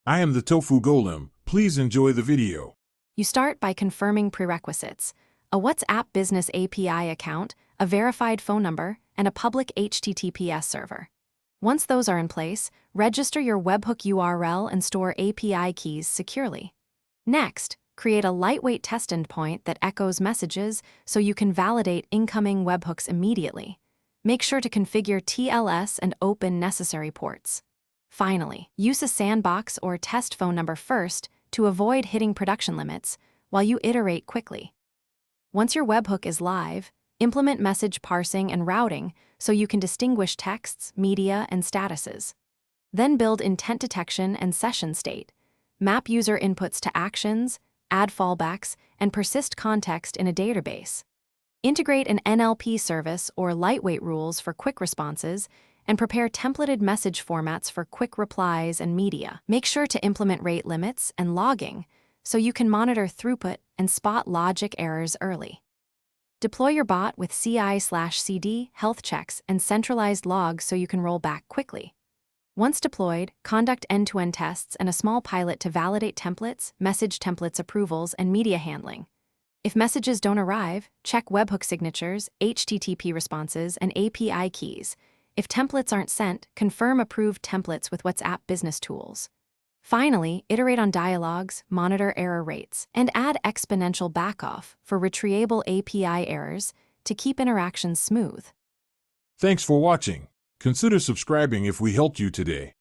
I am the Tofu Golem. Please enjoy the video. You start by confirming prerequisites: a WhatsApp Business API account, a verified phone number, and a public HTTPS server. Once those are in place, register your webhook URL and store API keys securely. Next, create a lightweight test endpoint that echoes messages so you can validate incoming webhooks immediately. Make sure to configure TLS and open necessary ports. Finally, use a sandbox or test phone number first to avoid hitting production limits while you iterate quickly. Once your webhook is live, implement message parsing and routing so you can distinguish texts, media, and statuses. Then build intent detection and session state. Map user inputs to actions, add fallbacks, and persist context in a database. Integrate an NLP service or lightweight rules for quick responses, and prepare templated message formats for quick replies and media. Make sure to implement rate limits and logging so you can monitor throughput and spot logic errors early. Deploy your bot with CI/CD, health checks, and centralized logs so you can roll back quickly. Once deployed, conduct end-to-end tests and a small pilot to validate templates, message templates approvals, and media handling. If messages don't arrive, check webhook signatures, HTTP responses, and API keys. If templates aren't sent, confirm approved templates with WhatsApp Business Tools. Finally, iterate on dialogues, monitor error rates, and add exponential backoff for retrievable API errors to keep interactions smooth. Thanks for watching. Consider subscribing if we helped you today.